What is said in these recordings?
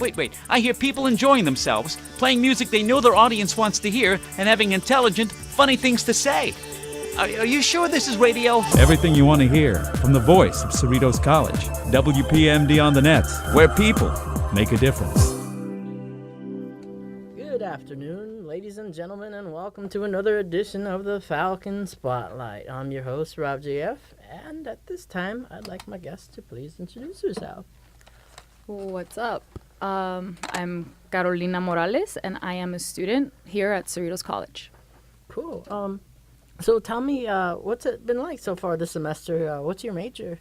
Wait. I hear people enjoying themselves, playing music they know their audience wants to hear, and having intelligent, funny things to say. Are you sure this is radio? Everything you want to hear from the voice of Cerritos College, WPMD on the Nets, where people make a difference. Good afternoon, ladies and gentlemen, and welcome to another edition of the Falcon Spotlight. I'm your host, Rob JF, and at this time, I'd like my guest to please introduce herself. What's up? I'm Carolina Morales, and I am a student here at Cerritos College. Cool. So tell me, what's it been like so far this semester? What's your major?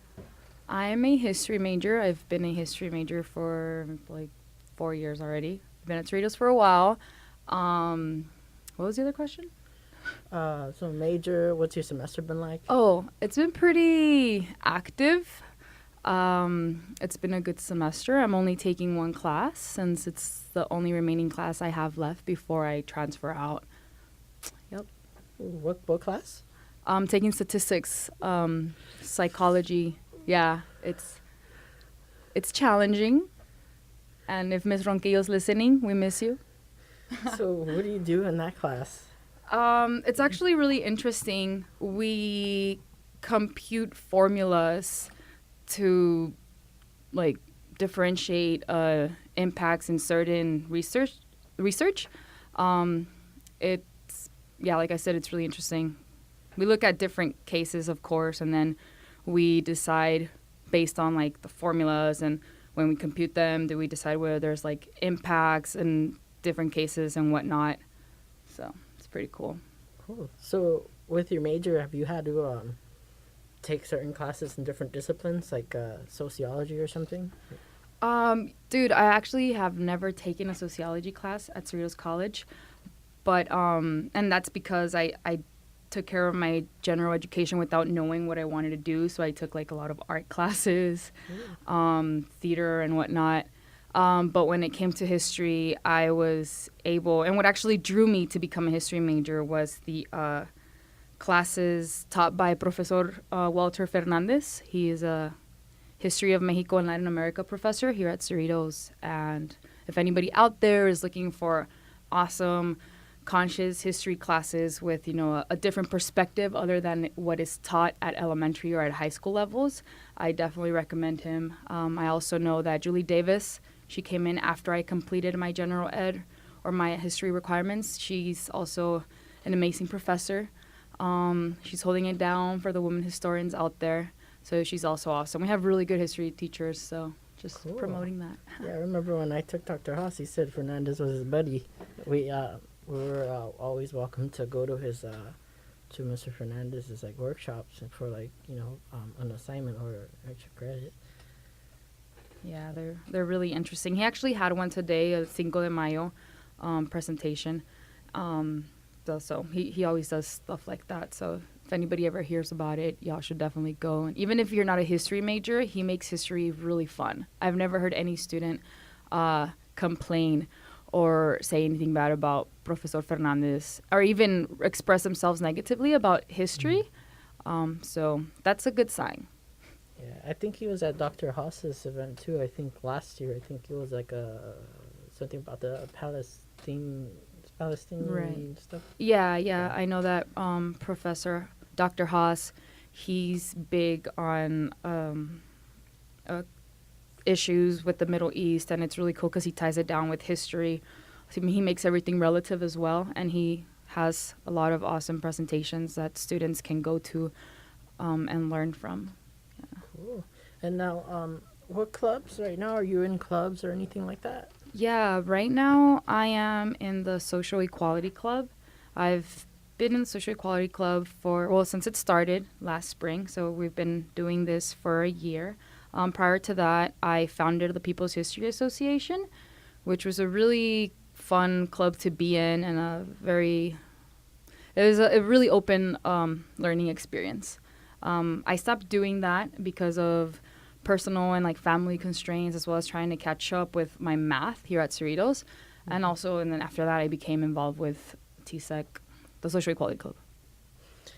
I'm a history major. I've been a history major for like 4 years already. I've been at Cerritos for a while. What was the other question? So major, what's your semester been like? Oh, it's been pretty active. It's been a good semester. I'm only taking one class since it's the only remaining class I have left before I transfer out. Yep. What class? I'm taking statistics, psychology. Yeah, it's challenging. And if Ms. Ronquillo's listening, we miss you. So what do you do in that class? It's actually really interesting. We compute formulas to like differentiate impacts in certain research. Like I said, it's really interesting. We look at different cases, of course, and then we decide based on like the formulas, and when we compute them, do we decide whether there's like impacts in different cases and whatnot. So it's pretty cool. Cool. So with your major, have you had to take certain classes in different disciplines, like sociology or something? Dude, I actually have never taken a sociology class at Cerritos College. But, and that's because I took care of my general education without knowing what I wanted to do. So I took like a lot of art classes, theater and whatnot. But when it came to history, I was able, and what actually drew me to become a history major was the classes taught by Professor Walter Fernandez. He is a History of Mexico and Latin America professor here at Cerritos. And if anybody out there is looking for awesome conscious history classes with, a different perspective other than what is taught at elementary or at high school levels, I definitely recommend him. I also know that Julie Davis, she came in after I completed my general ed or my history requirements. She's also an amazing professor. She's holding it down for the women historians out there. So she's also awesome. We have really good history teachers, so just Cool. promoting that. Yeah, I remember when I took Dr. Haas, he said Fernandez was his buddy. We were always welcome to go to his to Mr. Fernandez's like workshops for like an assignment or extra credit. Yeah, they're really interesting. He actually had one today, a Cinco de Mayo presentation. So he always does stuff like that. So if anybody ever hears about it, y'all should definitely go. And even if you're not a history major, he makes history really fun. I've never heard any student complain or say anything bad about Professor Fernandez or even express themselves negatively about history. So that's a good sign. Yeah, I think he was at Dr. Haas's event too. I think last year. I think it was like something about the Palestine Right. stuff. Yeah. I know that Professor Dr. Haas, he's big on issues with the Middle East, and it's really cool because he ties it down with history. I mean, he makes everything relative as well, and he has a lot of awesome presentations that students can go to and learn from. Yeah. Cool. And now, what clubs right now? Are you in clubs or anything like that? Yeah, right now I am in the Social Equality Club. I've been in the Social Equality Club since it started last spring, so we've been doing this for a year. Prior to that, I founded the People's History Association, which was a really fun club to be in and it was a really open learning experience. I stopped doing that because of personal and like family constraints, as well as trying to catch up with my math here at Cerritos. And then after that, I became involved with TSEC, the Social Equality Club.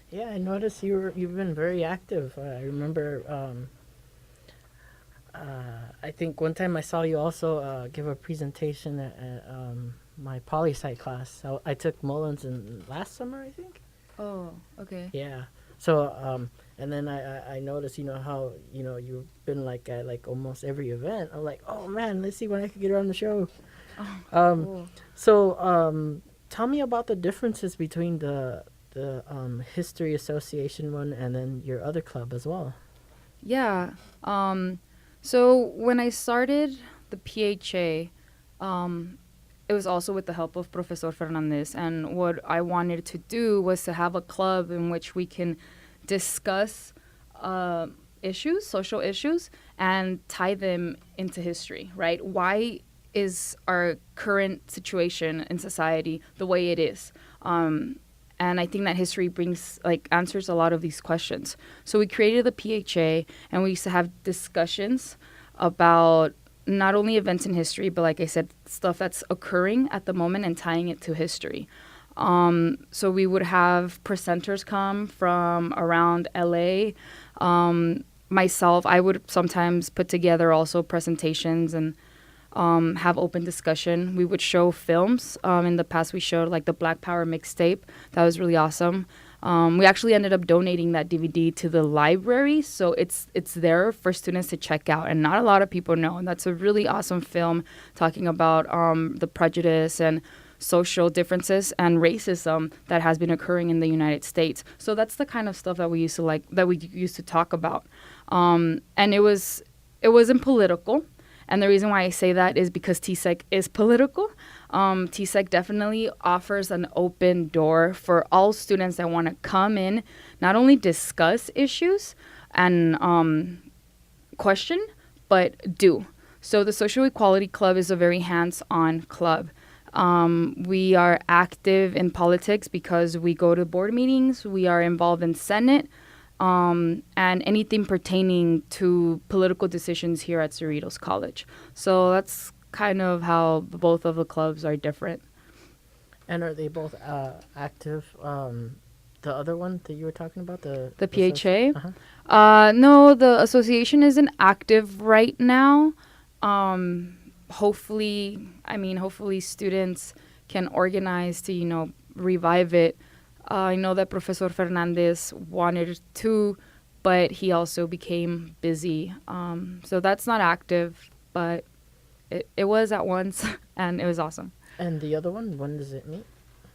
Yeah, I noticed you've been very active. I remember I think one time I saw you also give a presentation at my poli-sci class. So I took Mullins in last summer, I think. Oh, okay. Yeah. So and then I noticed, how you've been like at like almost every event. I'm like, oh man, let's see when I can get her on the show. Cool. So tell me about the differences between the History Association one and then your other club as well. Yeah. So when I started the PHA, it was also with the help of Professor Fernandez. And what I wanted to do was to have a club in which we can discuss issues, social issues, and tie them into history, right? Why is our current situation in society the way it is? And I think that history answers a lot of these questions. So we created the PHA, and we used to have discussions about not only events in history, but like I said, stuff that's occurring at the moment and tying it to history. So we would have presenters come from around LA. Myself, I would sometimes put together also presentations and have open discussion. We would show films. In the past, we showed like the Black Power mixtape. That was really awesome. We actually ended up donating that DVD to the library, so it's there for students to check out, and not a lot of people know. And that's a really awesome film talking about the prejudice and social differences and racism that has been occurring in the United States. So that's the kind of stuff that we used to talk about, and it wasn't political. And the reason why I say that is because TSEC is political. TSEC definitely offers an open door for all students that want to come in, not only discuss issues and question, but do. So the Social Equality Club is a very hands-on club. We are active in politics because we go to board meetings, we are involved in Senate, and anything pertaining to political decisions here at Cerritos College. So that's kind of how both of the clubs are different. And are they both active? The other one that you were talking about, the PHA? Uh-huh. No, the association isn't active right now. Hopefully students can organize to, revive it. I know that Professor Fernandez wanted to, but he also became busy. So that's not active, but it was at once, and it was awesome. And the other one, when does it meet?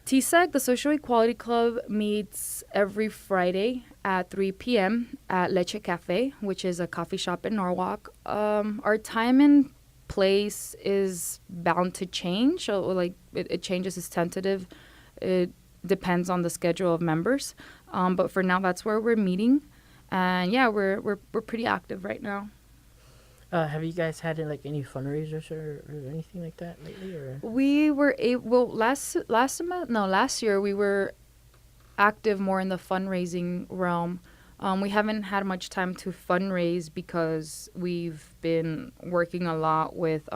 TSEC, the Social Equality Club, meets every Friday at 3 p.m. at Leche Cafe, which is a coffee shop in Norwalk. Our time and place is bound to change. So, it changes, it's tentative. It depends on the schedule of members. But for now, that's where we're meeting. And yeah, we're pretty active right now. Have you guys had any fundraisers or anything like that lately? Or We were last year we were active more in the fundraising realm. We haven't had much time to fundraise because we've been working a lot with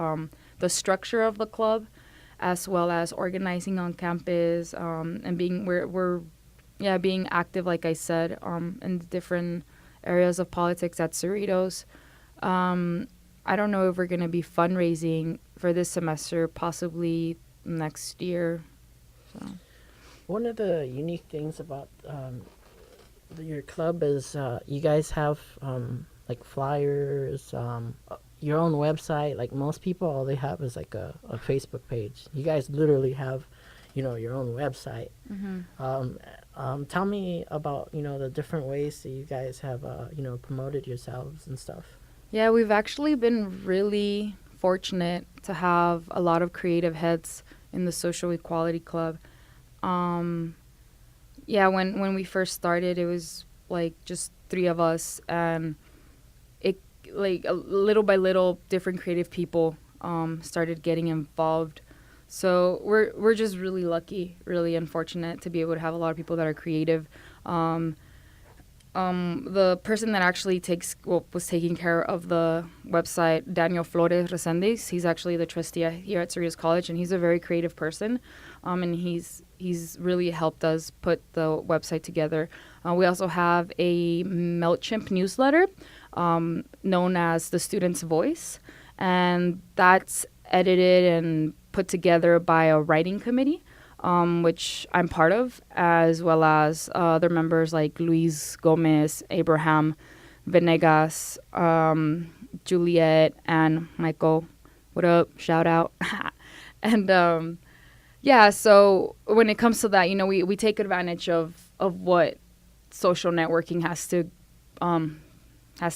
the structure of the club, as well as organizing on campus, and being active, like I said, in different areas of politics at Cerritos. I don't know if we're going to be fundraising for this semester, possibly next year. So. One of the unique things about your club is you guys have flyers, your own website. Like most people, all they have is a Facebook page. You guys literally have, your own website. Mm-hmm. Tell me about the different ways that you guys have promoted yourselves and stuff. Yeah, we've actually been really fortunate to have a lot of creative heads in the Social Equality Club. When we first started, it was just 3 of us, and it little by little, different creative people started getting involved. So we're just really lucky, really unfortunate to be able to have a lot of people that are creative. The person that actually was taking care of the website, Daniel Flores Resendiz, he's actually the trustee here at Cerritos College, and he's a very creative person, and he's really helped us put the website together. We also have a MailChimp newsletter. known as The Student's Voice. And that's edited and put together by a writing committee, which I'm part of, as well as other members like Luis Gomez, Abraham Venegas, Juliet, and Michael. What up? Shout out. And yeah, so when it comes to that, we take advantage of what social networking has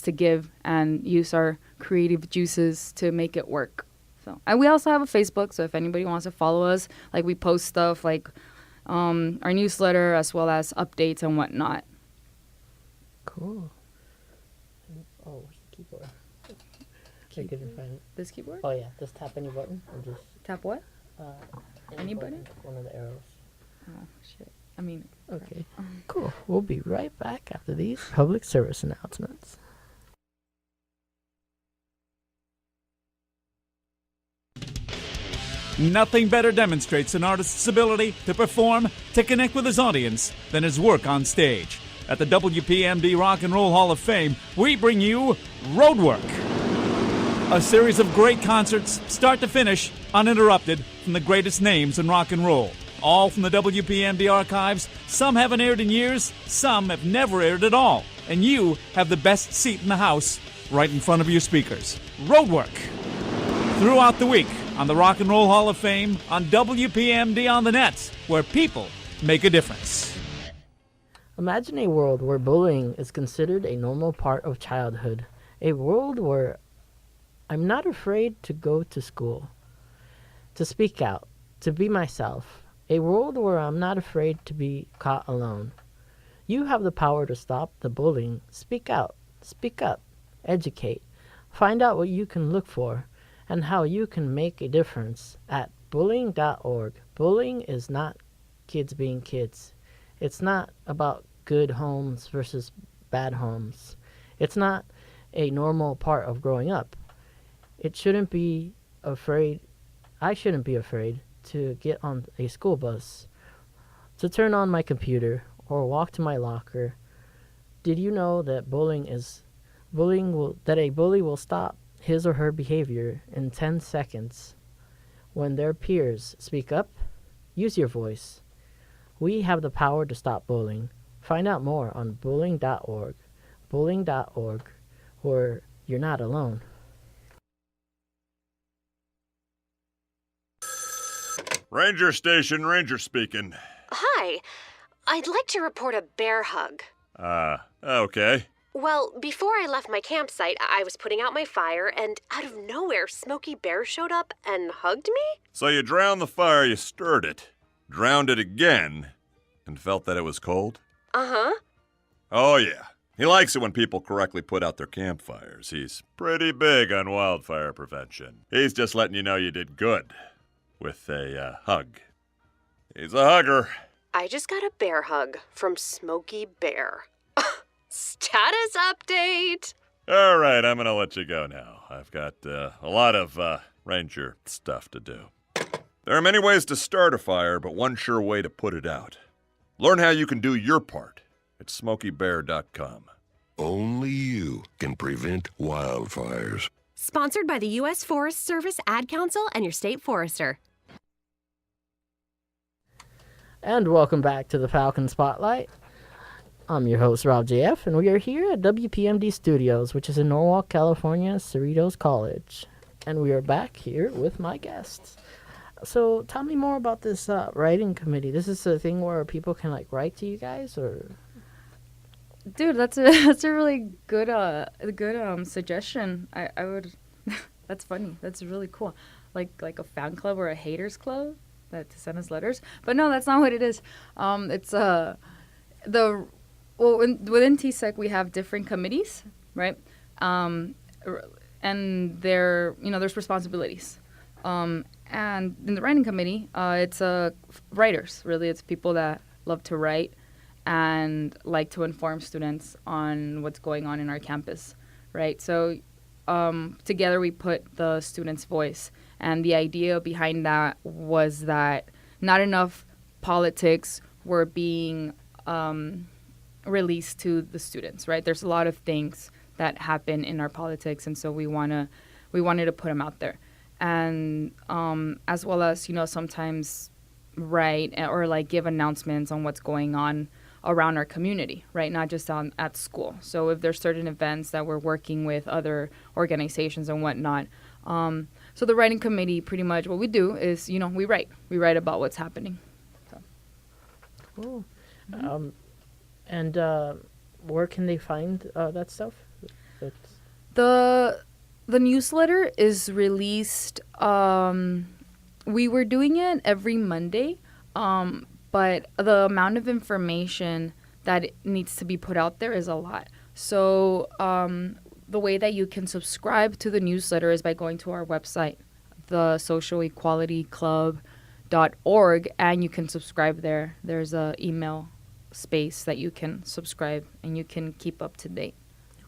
to give, and use our creative juices to make it work. So, and we also have a Facebook, so if anybody wants to follow us, like, we post stuff like our newsletter as well as updates and whatnot. Cool. Oh, keyboard. I couldn't find it. This keyboard? Oh yeah, just tap any button or just Tap what? Any button? button? One of the arrows. Oh, shit. I mean... Okay, cool. We'll be right back after these public service announcements. Nothing better demonstrates an artist's ability to perform, to connect with his audience, than his work on stage. At the WPMD Rock and Roll Hall of Fame, we bring you Roadwork. A series of great concerts, start to finish, uninterrupted, from the greatest names in rock and roll. All from the WPMD archives. Some haven't aired in years, some have never aired at all. And you have the best seat in the house, right in front of your speakers. Roadwork. Throughout the week, on the Rock and Roll Hall of Fame, on WPMD on the Net, where people make a difference. Imagine a world where bullying is considered a normal part of childhood. A world where I'm not afraid to go to school, to speak out, to be myself. A world where I'm not afraid to be caught alone. You have the power to stop the bullying. Speak out, speak up, educate. Find out what you can look for and how you can make a difference at bullying.org. Bullying is not kids being kids. It's not about good homes versus bad homes. It's not a normal part of growing up. It shouldn't be afraid. I shouldn't be afraid to get on a school bus, to turn on my computer, or walk to my locker. Did you know that that a bully will stop his or her behavior in 10 seconds when their peers speak up? Use your voice. We have the power to stop bullying. Find out more on bullying.org. Bullying.org, where you're not alone. Ranger Station, Ranger speaking. Hi. I'd like to report a bear hug. Okay. Well, before I left my campsite, I was putting out my fire, and out of nowhere, Smokey Bear showed up and hugged me? So you drowned the fire, you stirred it, drowned it again, and felt that it was cold? Uh-huh. Oh, yeah. He likes it when people correctly put out their campfires. He's pretty big on wildfire prevention. He's just letting you know you did good with a hug. He's a hugger. I just got a bear hug from Smokey Bear. Status update! All right, I'm going to let you go now. I've got a lot of ranger stuff to do. There are many ways to start a fire, but one sure way to put it out. Learn how you can do your part at SmokeyBear.com. Only you can prevent wildfires. Sponsored by the U.S. Forest Service, Ad Council, and your state forester. And welcome back to the Falcon Spotlight. I'm your host, Rob JF, and we are here at WPMD Studios, which is in Norwalk, California, Cerritos College. And we are back here with my guests. So tell me more about this writing committee. This is a thing where people can write to you guys, or? Dude, that's a really good suggestion. I would. That's funny. That's really cool. Like a fan club or a haters club that to send us letters. But no, that's not what it is. It's within TSEC we have different committees, right? And there's responsibilities. And in the writing committee, it's writers, really. It's people that love to write and like to inform students on what's going on in our campus, right? So together we put the student's voice. And the idea behind that was that not enough politics were being released to the students, right? There's a lot of things that happen in our politics, and so we wanted to put them out there, and as well as sometimes write or like give announcements on what's going on around our community, right? Not just at school. So if there's certain events that we're working with other organizations and whatnot. So the writing committee, pretty much what we do is, we write about what's happening. So. Cool. And where can they find that stuff? The newsletter is released. We were doing it every Monday. But the amount of information that needs to be put out there is a lot. So the way that you can subscribe to the newsletter is by going to our website, thesocialequalityclub.org, and you can subscribe there. There's a email space that you can subscribe, and you can keep up to date.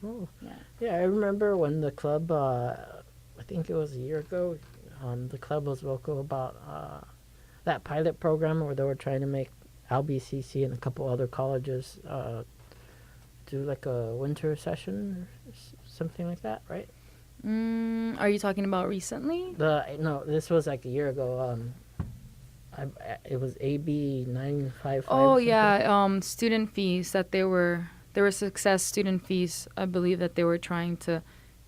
Cool. Yeah, I remember when the club, I think it was a year ago, the club was vocal about that pilot program where they were trying to make LBCC and a couple other colleges do like a winter session or something like that, right? Are you talking about recently? No, this was like a year ago. It was AB 955. Oh yeah, student fees that there were success student fees. I believe that they were trying to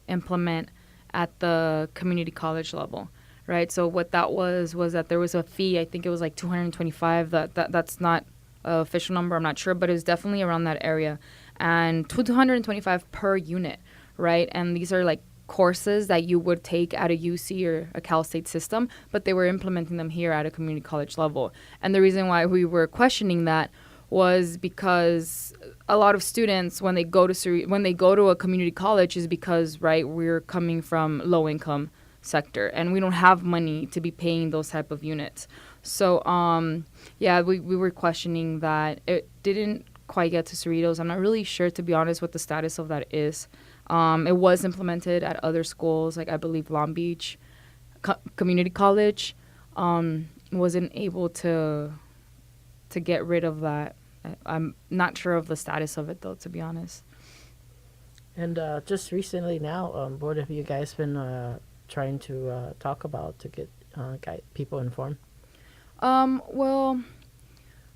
implement at the community college level. Right, so what that was that there was a fee. I think it was like $225. That's not an official number. I'm not sure, but it was definitely around that area, and $225 per unit, right? And these are like courses that you would take at a UC or a Cal State system, but they were implementing them here at a community college level. And the reason why we were questioning that was because a lot of students, when they go to a community college, is because we're coming from low income sector, and we don't have money to be paying those type of units. So we were questioning that. It didn't quite get to Cerritos. I'm not really sure, to be honest, what the status of that is. It was implemented at other schools, like I believe Long Beach Community College wasn't able to get rid of that. I'm not sure of the status of it, though, to be honest. And just recently now, what have you guys been trying to talk about to get people informed? Well,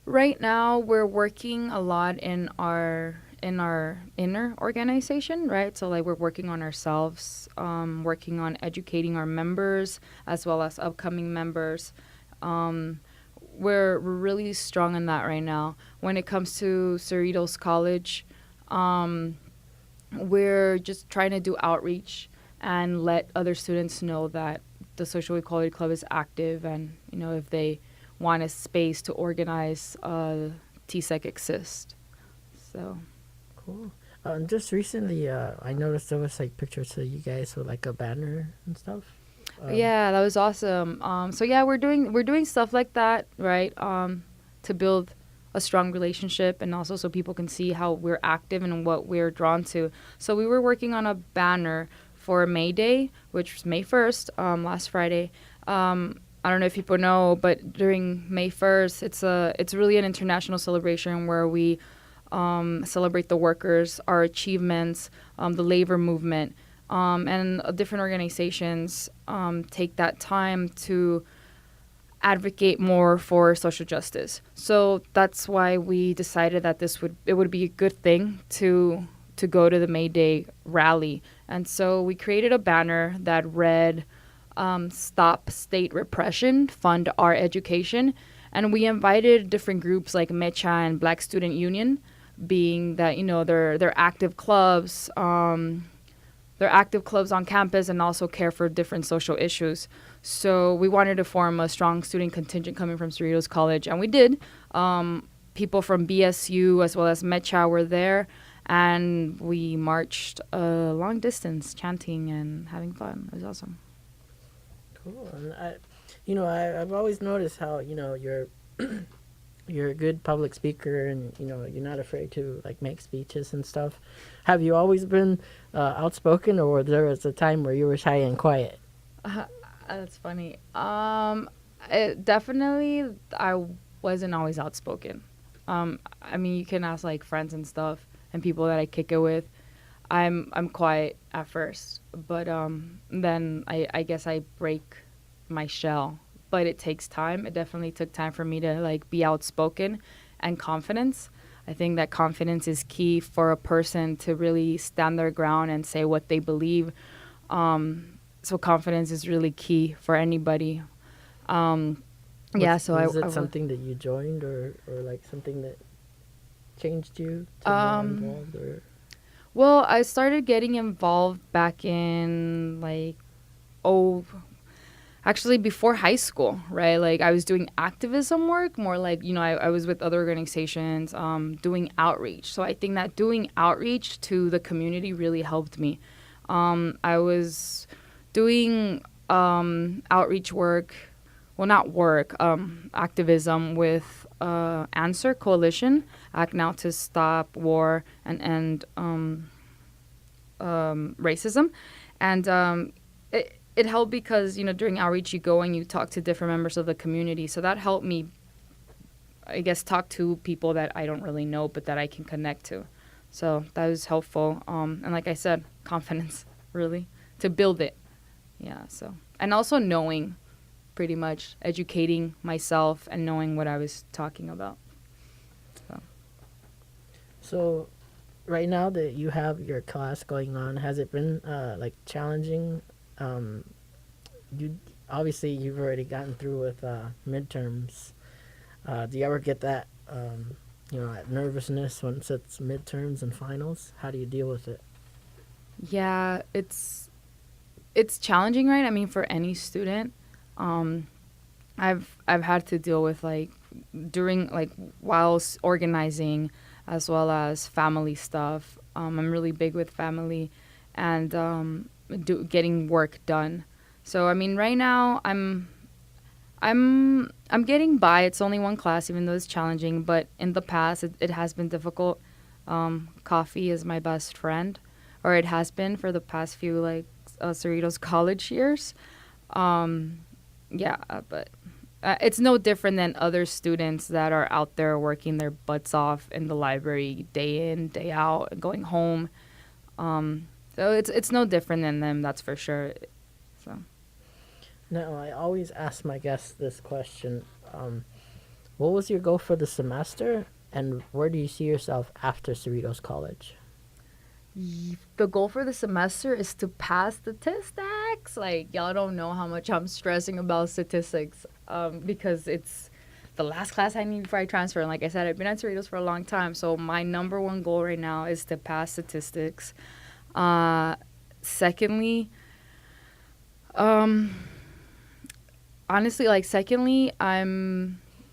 right now we're working a lot in our inner organization, right? So like we're working on ourselves, working on educating our members as well as upcoming members. We're really strong in that right now. When it comes to Cerritos College, we're just trying to do outreach and let other students know that the Social Equality Club is active, and if they want a space to organize, TSEC exists. So cool. Just recently, I noticed there was like pictures of you guys with like a banner and stuff. Yeah, that was awesome. So yeah, we're doing stuff like that, right? To build a strong relationship, and also so people can see how we're active and what we're drawn to. So we were working on a banner for May Day, which was May 1st, last Friday. I don't know if people know, but during May 1st, it's really an international celebration where we celebrate the workers, our achievements, the labor movement, and different organizations take that time to advocate more for social justice. So that's why we decided that it would be a good thing to go to the May Day rally. And so we created a banner that read, "Stop State Repression, Fund Our Education." And we invited different groups like Mecha and Black Student Union, being that, they're active clubs. They're active clubs on campus and also care for different social issues. So we wanted to form a strong student contingent coming from Cerritos College, and we did. People from BSU as well as Mecha were there, and we marched a long distance chanting and having fun. It was awesome. Cool. And I've always noticed how, you're a good public speaker, and you're not afraid to like make speeches and stuff. Have you always been outspoken, or there was a time where you were shy and quiet? That's funny. Definitely, I wasn't always outspoken. You can ask like friends and stuff and people that I kick it with. I'm quiet at first, but then I guess I break my shell. But it takes time. It definitely took time for me to like be outspoken and confidence. I think that confidence is key for a person to really stand their ground and say what they believe. So confidence is really key for anybody. Yeah, so was I it something that you joined or like something that changed you to more involved or? Well, I started getting involved back in like, actually before high school, right? Like I was doing activism work, more like, I was with other organizations doing outreach. So I think that doing outreach to the community really helped me. I was doing outreach work, well, not work, activism with Answer Coalition, Act Now to Stop War and End Racism. And it helped because, during outreach you go and you talk to different members of the community. So that helped me, I guess, talk to people that I don't really know but that I can connect to. So that was helpful. And like I said, confidence, really, to build it. Yeah, so. And also knowing, pretty much, educating myself and knowing what I was talking about. So right now that you have your class going on, has it been like challenging? You've already gotten through with midterms. Do you ever get that that nervousness once it's midterms and finals? How do you deal with it? Yeah, it's challenging, right? I mean, for any student, I've had to deal with like during like whilst organizing as well as family stuff. I'm really big with family and getting work done. So I mean, right now I'm getting by. It's only one class, even though it's challenging. But in the past, it has been difficult. Coffee is my best friend, or it has been for the past few like Cerritos college years. But it's no different than other students that are out there working their butts off in the library day in, day out, and going home. So it's no different than them, that's for sure. So. Now, I always ask my guests this question. What was your goal for the semester, and where do you see yourself after Cerritos College? The goal for the semester is to pass statistics. Like, y'all don't know how much I'm stressing about statistics because it's the last class I need before I transfer. And like I said, I've been at Cerritos for a long time. So my number one goal right now is to pass statistics. Secondly, I'm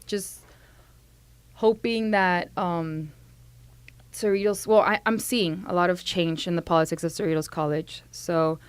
just hoping that Cerritos, I'm seeing a lot of change in the politics of Cerritos College. So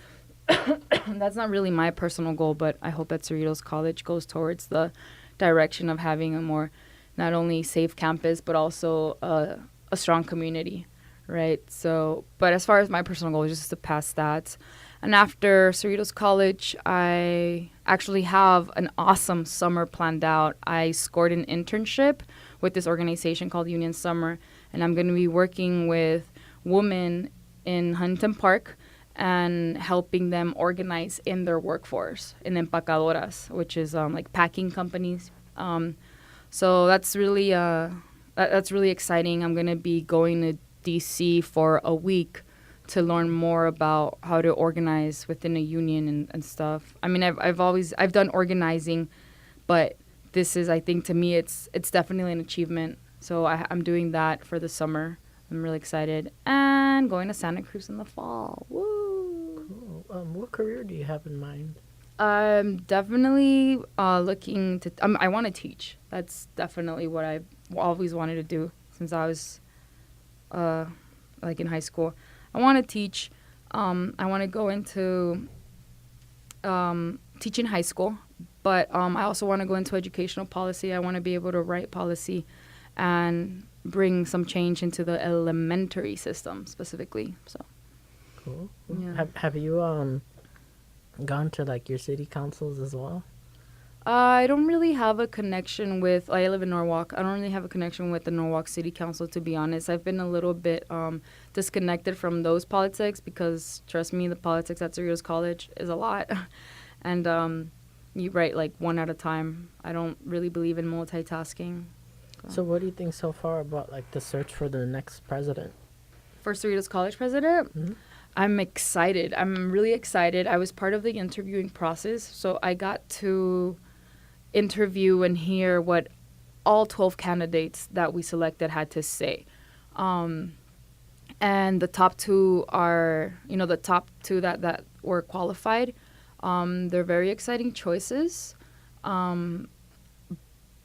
that's not really my personal goal, but I hope that Cerritos College goes towards the direction of having a more not only safe campus, but also a strong community, right? So, but as far as my personal goal is just to pass that. And after Cerritos College, I actually have an awesome summer planned out. I scored an internship with this organization called Union Summer, and I'm going to be working with women in Huntington Park and helping them organize in their workforce in empacadoras, which is like packing companies. So that's really exciting. I'm going to be going to DC for a week to learn more about how to organize within a union and stuff. I mean, I've done organizing, but this is, I think, to me, it's definitely an achievement. So I'm doing that for the summer. I'm really excited. And going to Santa Cruz in the fall. Woo! Cool. What career do you have in mind? I'm definitely looking to, I want to teach. That's definitely what I've always wanted to do since I was like in high school. I want to teach. I want to go into teaching high school, but I also want to go into educational policy. I want to be able to write policy and bring some change into the elementary system specifically. So, cool. Yeah. Have you gone to like your city councils as well? I don't really have a connection with. I live in Norwalk. I don't really have a connection with the Norwalk City Council, to be honest. I've been a little bit disconnected from those politics because, trust me, the politics at Cerritos College is a lot, and you write like one at a time. I don't really believe in multitasking. So what do you think so far about like the search for the next president? For Cerritos College president, Mhm. I'm excited. I'm really excited. I was part of the interviewing process, so I got to interview and hear what all 12 candidates that we selected had to say. And the top two are, the top two that were qualified. They're very exciting choices. I'm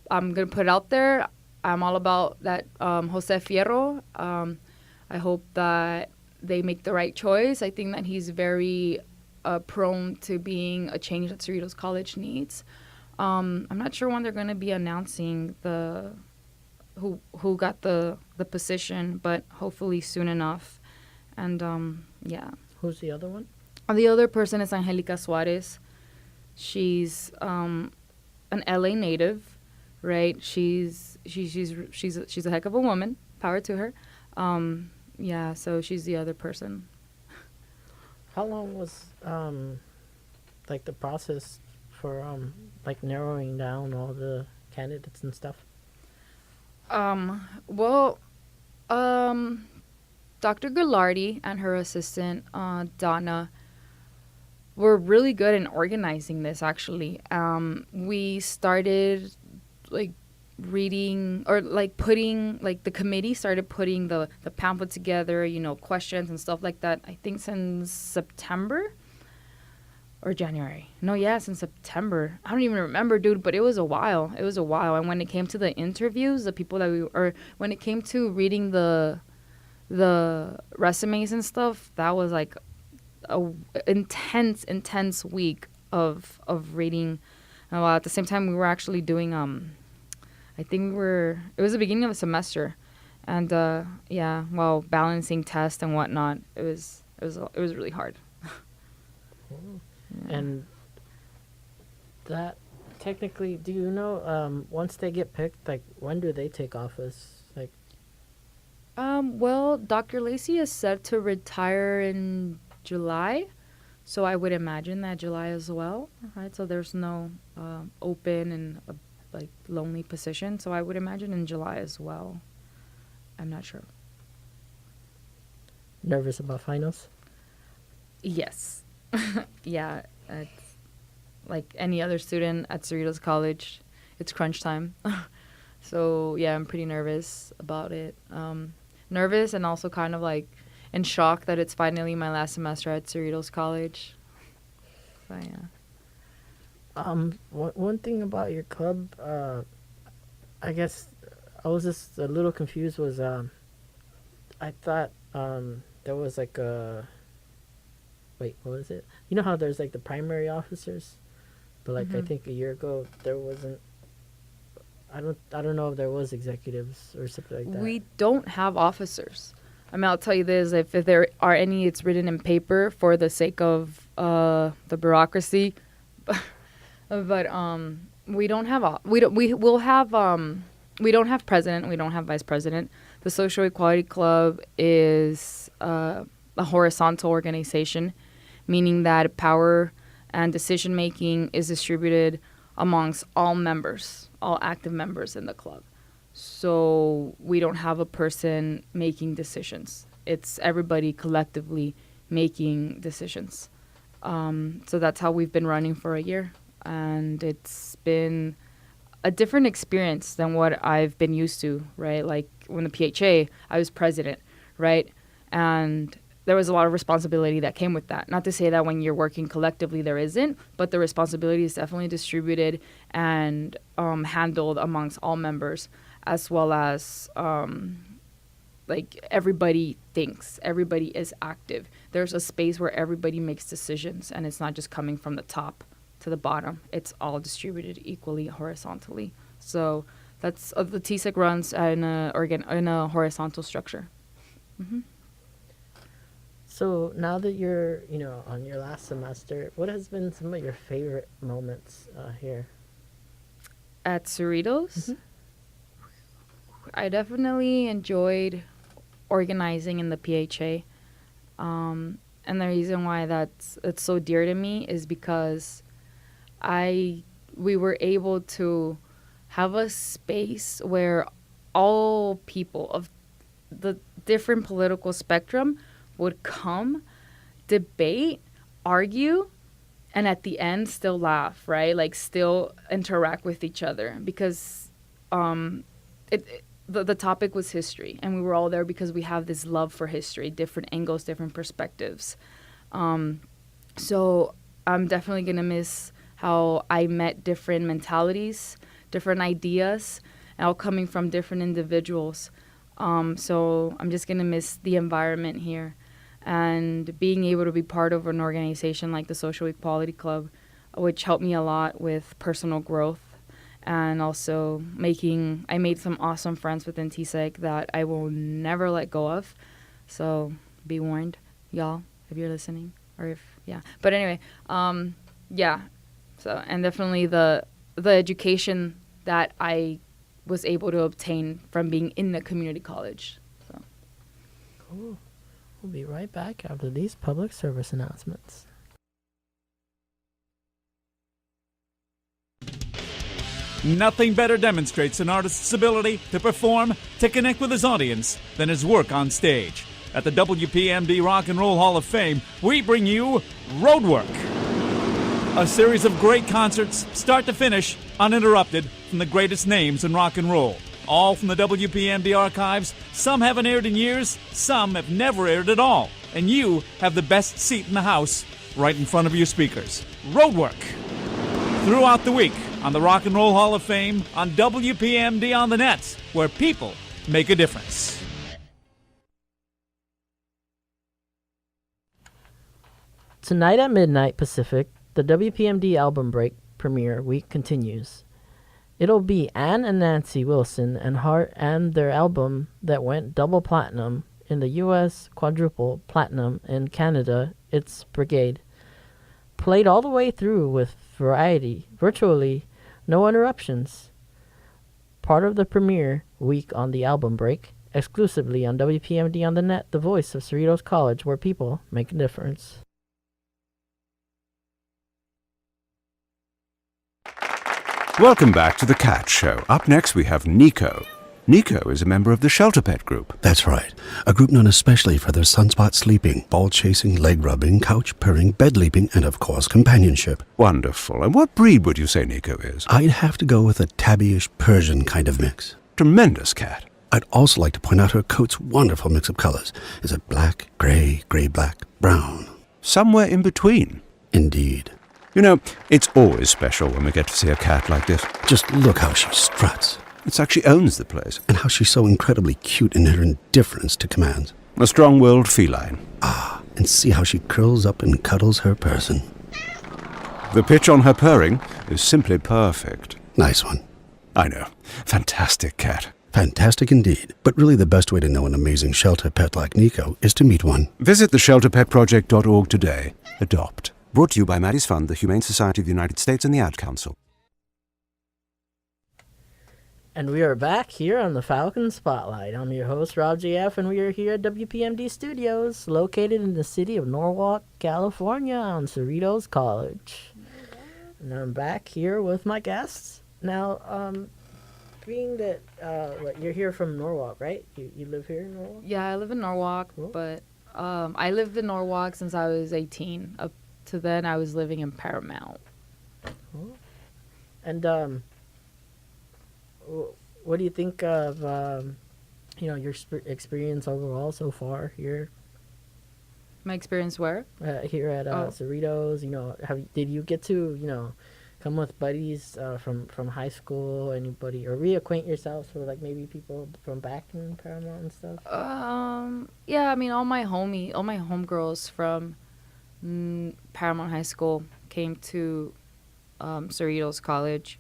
going to put it out there. I'm all about that Jose Fierro. I hope that they make the right choice. I think that he's very prone to being a change that Cerritos College needs. I'm not sure when they're going to be announcing who got the position, but hopefully soon enough. And yeah. Who's the other one? The other person is Angelica Suarez. She's an LA native, right? She's a heck of a woman. Power to her. Yeah, so she's the other person. How long was like the process for like narrowing down all the candidates and stuff? Well, Dr. Ghilardi and her assistant, Donna, were really good in organizing this, actually. We started, like, reading or, like, putting, like, the committee started putting the pamphlet together, questions and stuff like that, I think since September or January. No, yeah, since September. I don't even remember, dude, but it was a while. It was a while. And when it came to the interviews, the people that when it came to reading the resumes and stuff, that was like a intense week of reading. And while at the same time we were actually doing I think it was the beginning of the semester, and yeah, while balancing tests and whatnot, it was really hard. Yeah. And that technically, do you know once they get picked, like when do they take office? Like well, Dr. Lacey is set to retire in July, so I would imagine that July as well, right? So there's no open and like lonely position, so I would imagine in July as well. I'm not sure. Nervous about finals? Yes. Yeah, it's like any other student at Cerritos College, it's crunch time. So yeah, I'm pretty nervous about it. Nervous and also kind of like in shock that it's finally my last semester at Cerritos College. So yeah. One thing about your club, I guess I was just a little confused was I thought there was like a wait, what was it? You know how there's like the primary officers, but like I think a year ago there wasn't. I don't know if there was executives or something like that. We don't have officers. I mean, I'll tell you this: if there are any, it's written in paper for the sake of the bureaucracy. But we don't have we don't have president. We don't have vice president. The Social Equality Club is a horizontal organization, meaning that power and decision making is distributed amongst all members, all active members in the club. So we don't have a person making decisions. It's everybody collectively making decisions. So that's how we've been running for a year. And it's been a different experience than what I've been used to, right? Like when the PHA, I was president, right? And there was a lot of responsibility that came with that. Not to say that when you're working collectively there isn't, but the responsibility is definitely distributed and handled amongst all members, as well as like everybody thinks, everybody is active. There's a space where everybody makes decisions, and it's not just coming from the top to the bottom. It's all distributed equally horizontally. So that's the TSEC runs in a horizontal structure. Mm-hmm. So now that you're, on your last semester, what has been some of your favorite moments here? at Cerritos, I definitely enjoyed organizing in the PHA. And the reason why it's so dear to me is because we were able to have a space where all people of the different political spectrum would come, debate, argue, and at the end still laugh, right? Like still interact with each other because the topic was history, and we were all there because we have this love for history, different angles, different perspectives. So I'm definitely going to miss how I met different mentalities, different ideas, all coming from different individuals. So I'm just going to miss the environment here. And being able to be part of an organization like the Social Equality Club, which helped me a lot with personal growth. And also I made some awesome friends within TSEC that I will never let go of. So be warned, y'all, if you're listening, But anyway, yeah. So, and definitely the education that I was able to obtain from being in the community college. So. Cool. We'll be right back after these public service announcements. Nothing better demonstrates an artist's ability to perform, to connect with his audience, than his work on stage. At the WPMD Rock and Roll Hall of Fame, we bring you Roadwork. A series of great concerts, start to finish, uninterrupted, from the greatest names in rock and roll. All from the WPMD archives. Some haven't aired in years, some have never aired at all. And you have the best seat in the house, right in front of your speakers. Roadwork. Throughout the week, on the Rock and Roll Hall of Fame, on WPMD on the net, where people make a difference. Tonight at midnight Pacific, the WPMD album break premiere week continues. It'll be Ann and Nancy Wilson and Hart and their album that went double platinum in the US, quadruple platinum in Canada, It's Brigade. Played all the way through with variety, virtually no interruptions. Part of the premiere week on the album break, exclusively on WPMD on the net, the voice of Cerritos College, where people make a difference. Welcome back to The Cat Show. Up next we have Nico. Nico is a member of the Shelter Pet group. That's right. A group known especially for their sunspot sleeping, ball chasing, leg rubbing, couch purring, bed leaping, and of course companionship. Wonderful. And what breed would you say Nico is? I'd have to go with a tabbyish Persian kind of mix. Tremendous cat. I'd also like to point out her coat's wonderful mix of colors. Is it black, gray, gray-black, brown? Somewhere in between. Indeed. You know, it's always special when we get to see a cat like this. Just look how she struts. It's like she owns the place. And how she's so incredibly cute in her indifference to commands. A strong-willed feline. Ah, and see how she curls up and cuddles her person. The pitch on her purring is simply perfect. Nice one. I know. Fantastic cat. Fantastic indeed. But really the best way to know an amazing shelter pet like Nico is to meet one. Visit theshelterpetproject.org today. Adopt. Brought to you by Maddie's Fund, the Humane Society of the United States, and the Ad Council. And we are back here on the Falcon Spotlight. I'm your host, Rob JF, and we are here at WPMD Studios, located in the city of Norwalk, California, on Cerritos College. And I'm back here with my guests. Now, being that you're here from Norwalk, right? You live here in Norwalk? Yeah, I live in Norwalk, cool. But I lived in Norwalk since I was 18. Up to then, I was living in Paramount. Cool. And what do you think of your experience overall so far here? My experience where? Here at Cerritos. Did you get to come with buddies from high school? Anybody, or reacquaint yourselves with like maybe people from back in Paramount and stuff? Yeah, I mean all my homegirls from Paramount High School came to Cerritos College.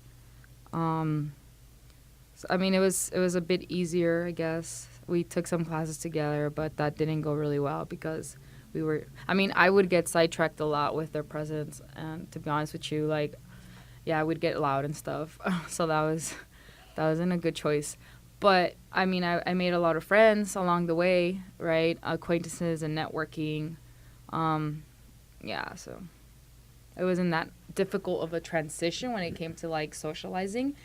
I mean, it was a bit easier, I guess. We took some classes together, but that didn't go really well because I would get sidetracked a lot with their presence. And to be honest with you, like, yeah, I would get loud and stuff. So that wasn't a good choice. But I mean, I made a lot of friends along the way, right? Acquaintances and networking. Yeah, so it wasn't that difficult of a transition when it came to like socializing.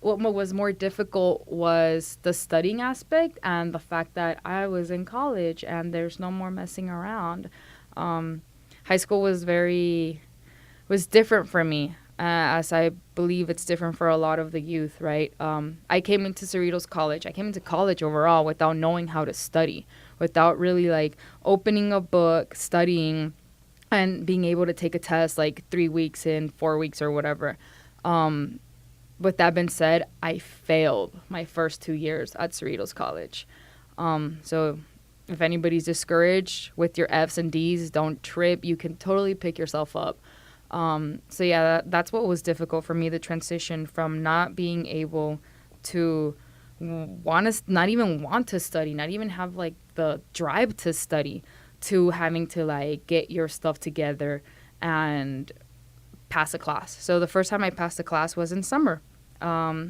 What was more difficult was the studying aspect and the fact that I was in college and there's no more messing around. High school was different for me, as I believe it's different for a lot of the youth, right? I came into Cerritos College. I came into college overall without knowing how to study, without really like opening a book, studying, and being able to take a test like 3 weeks in, 4 weeks or whatever. With that being said, I failed my first 2 years at Cerritos College. So if anybody's discouraged with your F's and D's, don't trip. You can totally pick yourself up. So yeah, that's what was difficult for me, the transition from not being able to not even want to study, not even have like the drive to study, to having to like get your stuff together and pass a class. So the first time I passed a class was in summer. I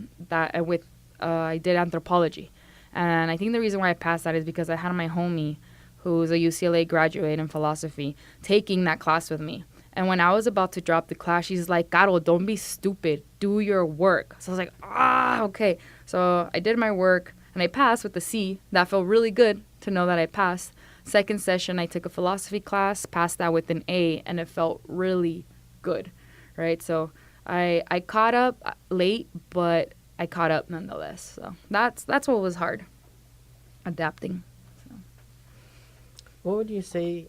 did anthropology, and I think the reason why I passed that is because I had my homie, who's a UCLA graduate in philosophy, taking that class with me. And when I was about to drop the class, she's like, "Caro, don't be stupid. Do your work." So I was like, okay. So I did my work, and I passed with a C. That felt really good to know that I passed. Second session, I took a philosophy class, passed that with an A, and it felt really good, right? So I caught up late, but I caught up nonetheless. So that's what was hard, adapting. So. What would you say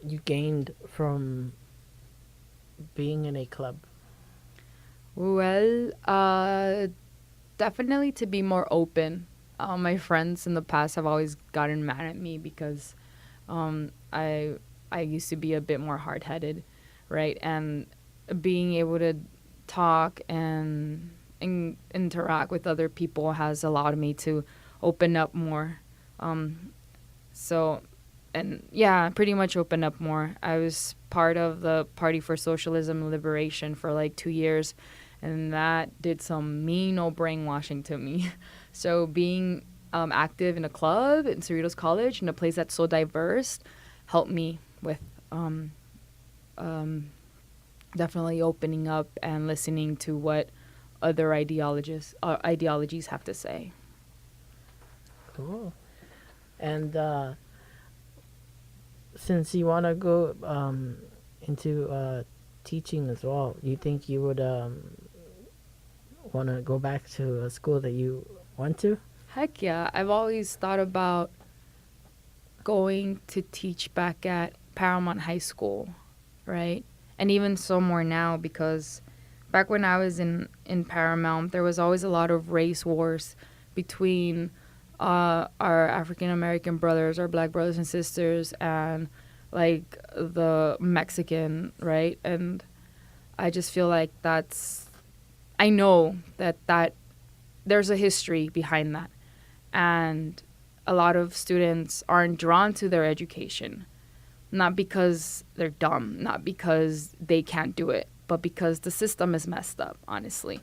you gained from being in a club? Well, definitely to be more open. My friends in the past have always gotten mad at me because I used to be a bit more hard-headed, right? And being able to talk and interact with other people has allowed me to open up more. Pretty much open up more. I was part of the Party for Socialism and Liberation for like 2 years, and that did some mean old brainwashing to me. So being active in a club in Cerritos College, in a place that's so diverse, helped me with definitely opening up and listening to what other ideologies have to say. Cool. And since you want to go into teaching as well, do you think you would want to go back to a school that you went to? Heck yeah. I've always thought about going to teach back at Paramount High School, right? And even so more now, because back when I was in Paramount, there was always a lot of race wars between our African American brothers, our black brothers and sisters, and like the Mexican, right? And I just feel like I know that there's a history behind that. And a lot of students aren't drawn to their education, not because they're dumb, not because they can't do it, but because the system is messed up, honestly.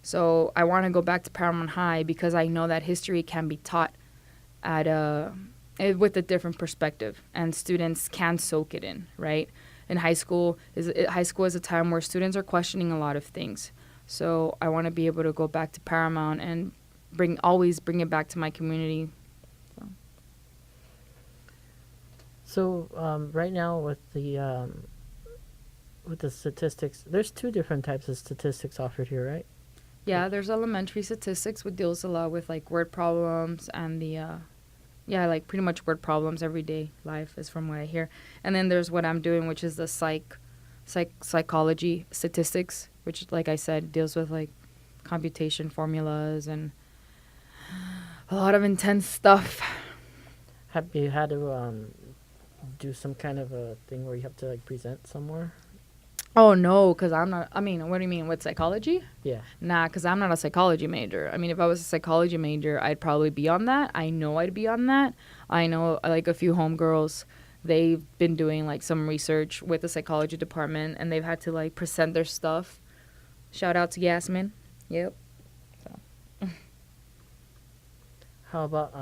So I want to go back to Paramount High because I know that history can be taught with a different perspective, and students can soak it in, right? In high school is a time where students are questioning a lot of things. So I want to be able to go back to Paramount and always bring it back to my community. So right now with the statistics, there's 2 different types of statistics offered here, right? Yeah, there's elementary statistics, which deals a lot with like word problems and like pretty much word problems, everyday life is from what I hear. And then there's what I'm doing, which is the psychology statistics, which, like I said, deals with like computation formulas and a lot of intense stuff. Have you had to do some kind of a thing where you have to like present somewhere? Oh, no, because I'm not. I mean, what do you mean? With psychology? Yeah. Nah, because I'm not a psychology major. I mean, if I was a psychology major, I'd probably be on that. I know I'd be on that. I know like a few homegirls they've been doing like some research with the psychology department, and they've had to like present their stuff. Shout out to Yasmin. Yep. So. How about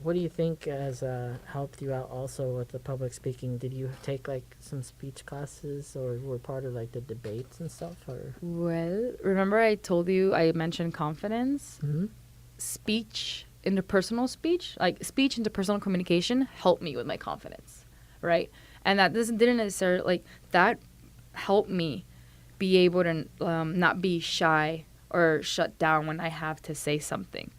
what do you think has helped you out also with the public speaking? Did you take like some speech classes or were part of like the debates and stuff? Or Well, remember I told you I mentioned confidence? Mhm. Speech, interpersonal speech, like speech, interpersonal communication helped me with my confidence, right? And that didn't necessarily, like, that helped me be able to not be shy or shut down when I have to say something.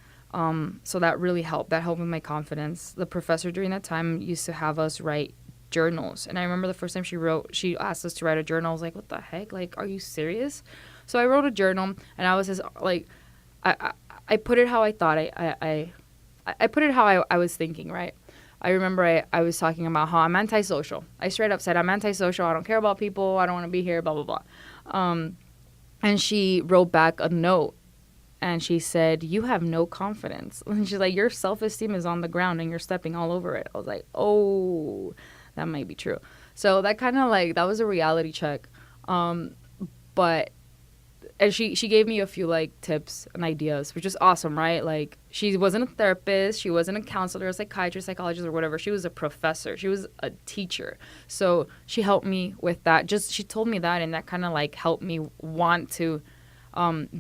So that really helped. That helped with my confidence. The professor during that time used to have us write journals. And I remember the first time she asked us to write a journal. I was like, what the heck? Like, are you serious? So I wrote a journal, and I was just like, I put it how I thought. I put it how I was thinking, right? I remember I was talking about how I'm antisocial. I straight up said, I'm antisocial. I don't care about people. I don't want to be here, blah, blah, blah. And she wrote back a note. And she said, you have no confidence. And she's like, your self-esteem is on the ground and you're stepping all over it. I was like, oh, that might be true. So that kind of like, that was a reality check. But, and she gave me a few like tips and ideas, which is awesome, right? Like, she wasn't a therapist. She wasn't a counselor, a psychiatrist, psychologist, or whatever. She was a professor. She was a teacher. So she helped me with that. She told me that, and that kind of like helped me want to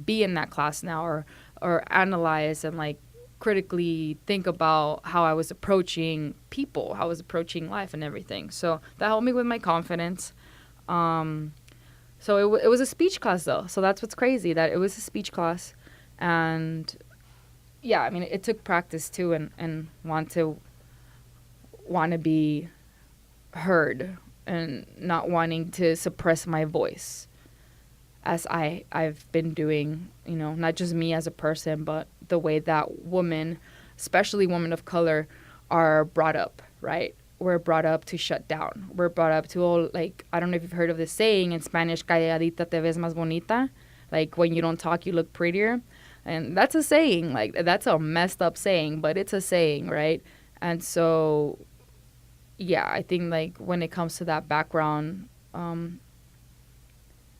be in that class now, or analyze and like critically think about how I was approaching people, how I was approaching life and everything. So that helped me with my confidence. So it was a speech class though. So that's what's crazy, that it was a speech class. And yeah, I mean, it took practice too, and want to be heard and not wanting to suppress my voice, as I've been doing, you know, not just me as a person, but the way that women, especially women of color, are brought up, right? We're brought up to shut down. We're brought up to, all, like, I don't know if you've heard of this saying in Spanish, calladita te ves más bonita. Like, when you don't talk, you look prettier. And that's a saying. Like, that's a messed up saying, but it's a saying, right? And so, yeah, I think, like, when it comes to that background,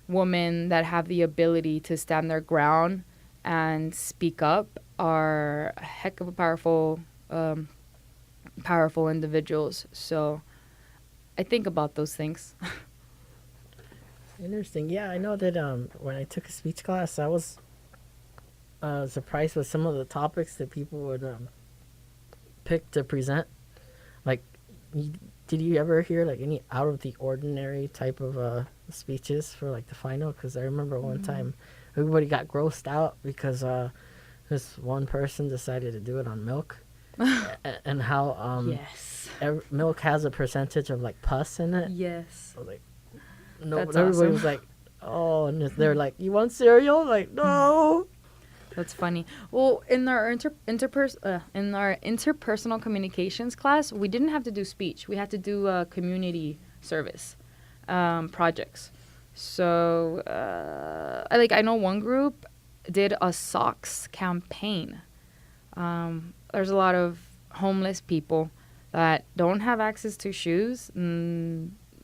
women that have the ability to stand their ground and speak up are a heck of a powerful individuals. So I think about those things. Interesting. Yeah, I know that when I took a speech class, I was surprised with some of the topics that people would pick to present. Like, did you ever hear like any out of the ordinary type of speeches for like the final? Because I remember one time everybody got grossed out because this one person decided to do it on milk. And how Yes. Milk has a percentage of like pus in it. Yes. So, like, no, That's everybody awesome. was like, oh, and they're like, you want cereal? Like, no. That's funny. Well, in our interpersonal communications class, we didn't have to do speech. We had to do community service projects. So, I know one group did a socks campaign. There's a lot of homeless people that don't have access to shoes,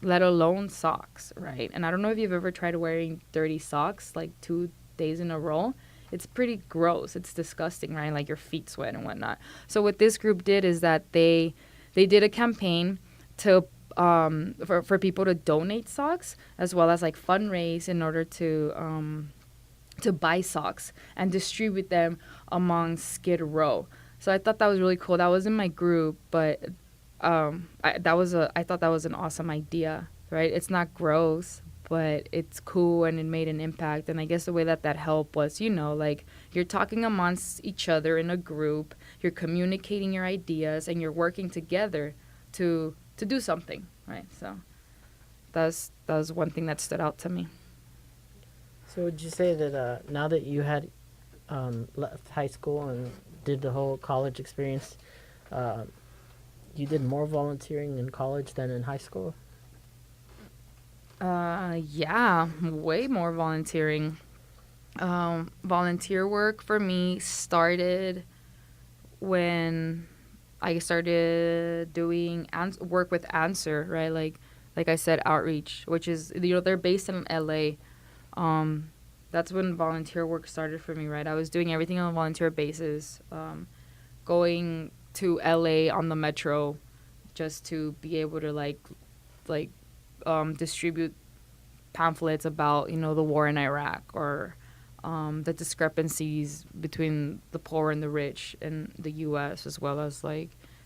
let alone socks, right? And I don't know if you've ever tried wearing dirty socks like 2 days in a row. It's pretty gross. It's disgusting, right? Like your feet sweat and whatnot. So what this group did is that they did a campaign to for people to donate socks, as well as like fundraise in order to buy socks and distribute them among Skid Row. So I thought that was really cool. That was in my group, but I thought that was an awesome idea, right? It's not gross, but it's cool, and it made an impact. And I guess the way that helped was, you know, like, you're talking amongst each other in a group, you're communicating your ideas, and you're working together to do something, right? So that was one thing that stood out to me. So would you say that now that you had left high school and did the whole college experience, you did more volunteering in college than in high school? Yeah, way more volunteering. Volunteer work for me started when I started doing work with Answer, right? Like I said, outreach, which is, they're based in LA. That's when volunteer work started for me, right? I was doing everything on a volunteer basis, going to LA on the metro just to be able to distribute pamphlets about, the war in Iraq, or the discrepancies between the poor and the rich in the U.S., as well as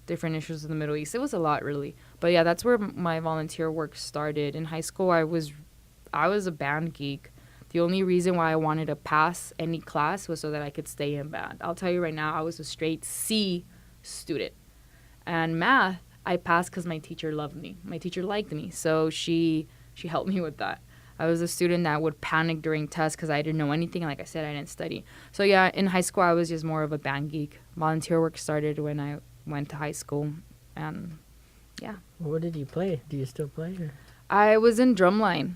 different issues in the Middle East. It was a lot, really. But yeah, that's where my volunteer work started. In high school, I was a band geek. The only reason why I wanted to pass any class was so that I could stay in band. I'll tell you right now, I was a straight C student. And math, I passed because my teacher loved me. My teacher liked me, so she helped me with that. I was a student that would panic during tests because I didn't know anything. Like I said, I didn't study. So yeah, in high school, I was just more of a band geek. Volunteer work started when I went to high school, and yeah. What did you play? Do you still play? Or? I was in drumline.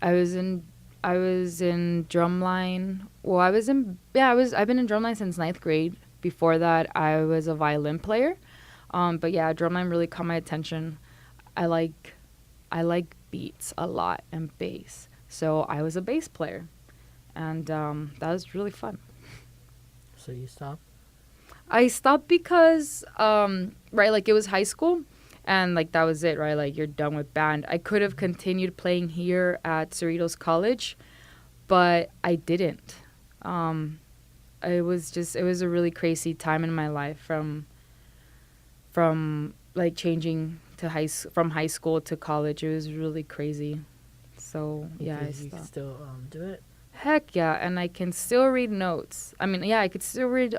I've been in drumline since 9th grade. Before that, I was a violin player. But yeah, drumline really caught my attention. I like beats a lot and bass. So I was a bass player. And that was really fun. So you stopped? I stopped because, it was high school. And, that was it, right? You're done with band. I could have continued playing here at Cerritos College, but I didn't. It was a really crazy time in my life from changing to from high school to college. It was really crazy. So, yeah, I stopped. You can still do it? Heck yeah, and I can still read notes. I mean, yeah, I could still read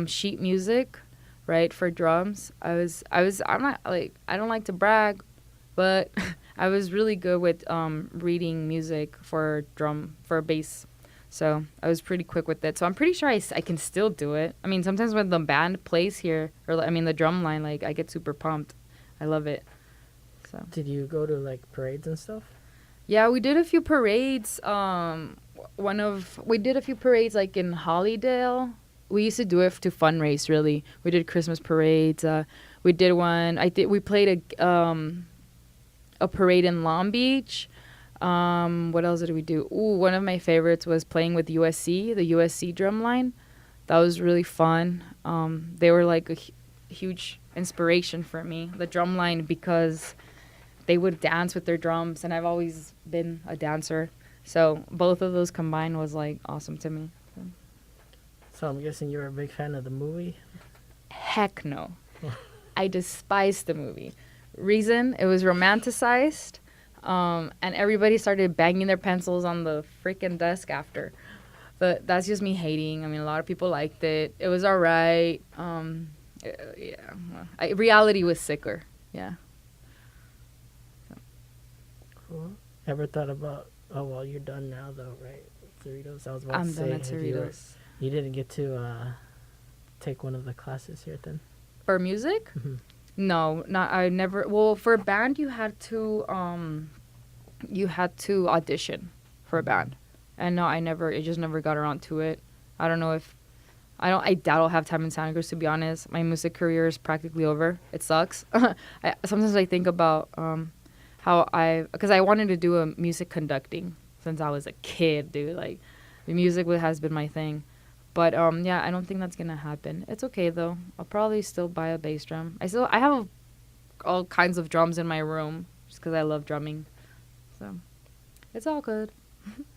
sheet music, right, for drums. I'm not I don't like to brag, but I was really good with reading music for bass. So I was pretty quick with it. So I'm pretty sure I can still do it. I mean, sometimes when the band plays here, or the drum line, I get super pumped. I love it. So. Did you go to parades and stuff? Yeah, we did a few parades. We did a few parades in Hollydale. We used to do it to fundraise, really. We did Christmas parades. We did one. We played a parade in Long Beach. What else did we do? Ooh, one of my favorites was playing with USC, the USC drum line. That was really fun. They were a huge inspiration for me, the drum line, because they would dance with their drums, and I've always been a dancer. So both of those combined was awesome to me. So I'm guessing you're a big fan of the movie? Heck no. I despised the movie. Reason, it was romanticized, and everybody started banging their pencils on the freaking desk after. But that's just me hating. I mean, a lot of people liked it. It was all right. Reality was sicker. Yeah. Cool. Ever thought about, you're done now, though, right? Cerritos, I was about I'm to say. done at Cerritos. You didn't get to take one of the classes here, then? For music? Mm-hmm. No, I never. Well, for a band, you had to audition for a band, and no, I just never got around to it. I don't know if I doubt I'll have time in Santa Cruz, to be honest. My music career is practically over. It sucks. Sometimes I think about because I wanted to do a music conducting since I was a kid, dude. The music has been my thing. But, yeah, I don't think that's going to happen. It's okay, though. I'll probably still buy a bass drum. I have all kinds of drums in my room just because I love drumming. So, it's all good.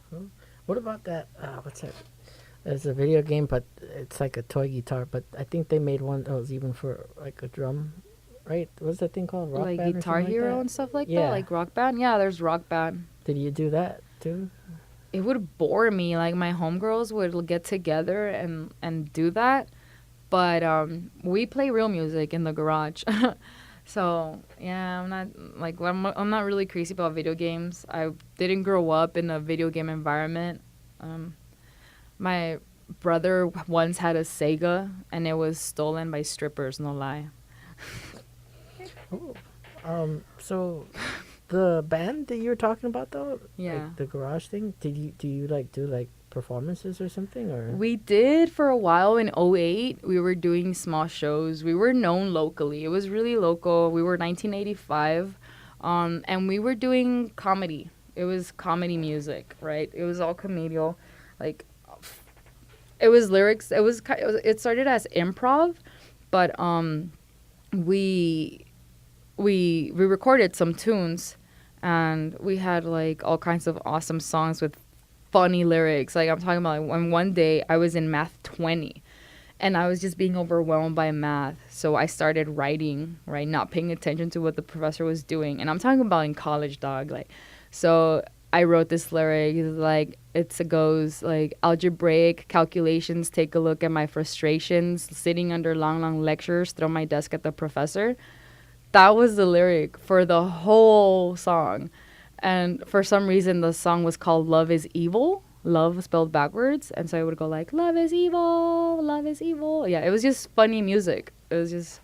Cool. What about that, what's that? It's a video game, but it's like a toy guitar. But I think they made one that was even for, a drum, right? What's that thing called? Rock Band Guitar Hero and stuff like that? Rock Band? Yeah, there's Rock Band. Did you do that, too? It would bore me. My homegirls would get together and do that. But we play real music in the garage. So, yeah, I'm not really crazy about video games. I didn't grow up in a video game environment. My brother once had a Sega, and it was stolen by strippers, no lie. Oh. So the band that you were talking about, though, yeah, the garage thing, do you do performances or something? Or We did for a while in '08. We were doing small shows. We were known locally. It was really local. We were 1985. And we were doing comedy. It was comedy music, right? It was all comedial. Like, it was lyrics. It started as improv, but we recorded some tunes, and we had like all kinds of awesome songs with funny lyrics. Like, I'm talking about, like, when one day I was in math 20 and I was just being overwhelmed by math. So I started writing, right? Not paying attention to what the professor was doing. And I'm talking about in college, dog. Like, so I wrote this lyric, like, it goes like, algebraic calculations, take a look at my frustrations, sitting under long, long lectures, throw my desk at the professor. That was the lyric for the whole song. And for some reason, the song was called Love is Evil. Love spelled backwards. And so I would go like, love is evil, love is evil. Yeah, it was just funny music. It was just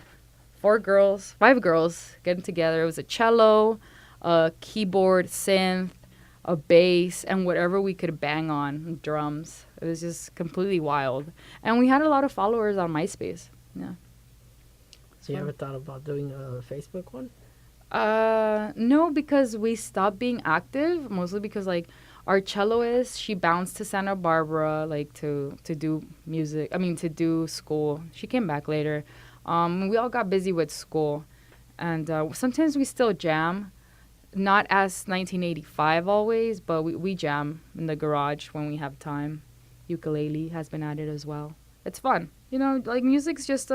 five girls getting together. It was a cello, a keyboard, synth, a bass, and whatever we could bang on, drums. It was just completely wild. And we had a lot of followers on MySpace. Yeah. so you ever thought about doing a Facebook one? No, because we stopped being active, mostly because, like, our celloist, she bounced to Santa Barbara, like, to do music. I mean, to do school. She came back later. We all got busy with school. And sometimes we still jam. Not as 1985 always, but we jam in the garage when we have time. Ukulele has been added as well. It's fun. You know, like, music's just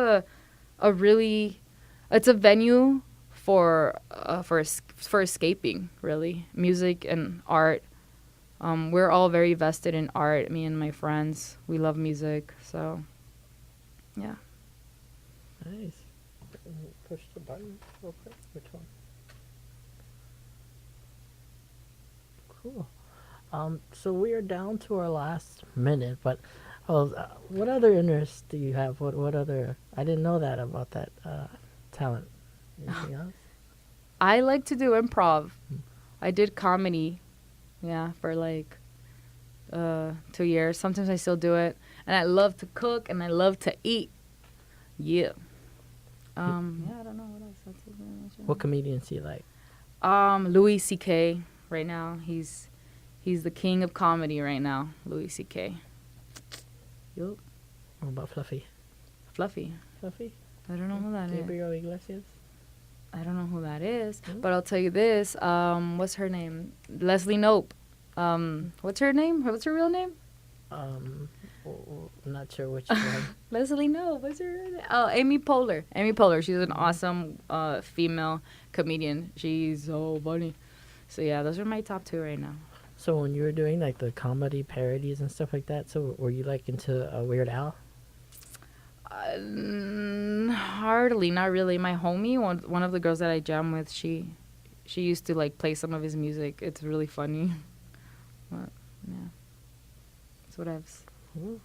it's a venue for escaping, really. Music and art. We're all very vested in art, me and my friends. We love music, so yeah. Nice. Push the button real quick. Which one? Cool. So we are down to our last minute, but what other interests do you have? What other? I didn't know that about that talent. Anything else? I like to do improv. I did comedy, yeah, for like 2 years. Sometimes I still do it, and I love to cook and I love to eat. Yeah. Yeah, I don't know what else. That's What comedians do you like? Louis C.K. right now. He's the king of comedy right now. Louis C.K. Yup. What about Fluffy? Fluffy. Fluffy? I don't know who that is. Gabriel Iglesias? I don't know who that is, but I'll tell you this. What's her name? Leslie Knope. What's her name? What's her real name? I'm not sure which one. Leslie Knope. What's her name? Oh, Amy Poehler. Amy Poehler. She's an awesome female comedian. She's so funny. So yeah, those are my top 2 right now. So when you were doing like the comedy parodies and stuff like that, so were you like into Weird Al? Hardly, not really. My homie, one of the girls that I jam with, she used to like play some of his music. It's really funny. But yeah, that's what I've. Cool.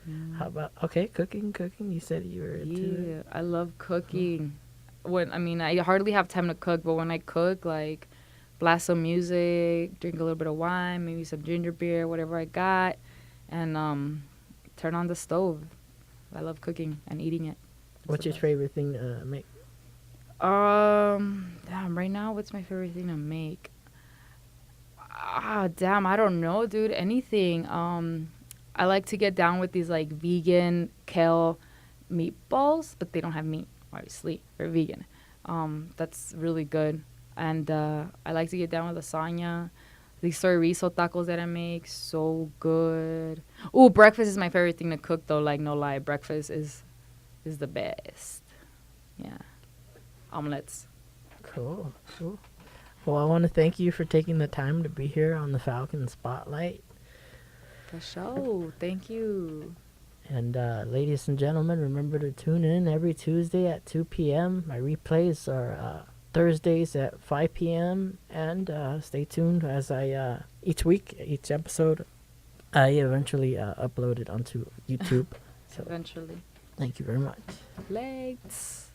Yeah. How about cooking? You said you were into it. I love cooking. I hardly have time to cook, but when I cook, like, blast some music, drink a little bit of wine, maybe some ginger beer, whatever I got, and turn on the stove. I love cooking and eating it. What's your favorite thing to make? Damn, right now, what's my favorite thing to make? Damn, I don't know, dude. Anything. I like to get down with these, like, vegan kale meatballs, but they don't have meat, obviously. They're vegan. That's really good. And I like to get down with lasagna. These chorizo tacos that I make, so good. Ooh, breakfast is my favorite thing to cook, though. Like, no lie, breakfast is the best. Yeah, omelets. Cool. Well, I want to thank you for taking the time to be here on the Falcon Spotlight. For sure. Thank you. And ladies and gentlemen, remember to tune in every Tuesday at 2 p.m. My replays are Thursdays at 5 p.m. And stay tuned as I, each episode, I eventually upload it onto YouTube. So Eventually. thank you very much. Legs.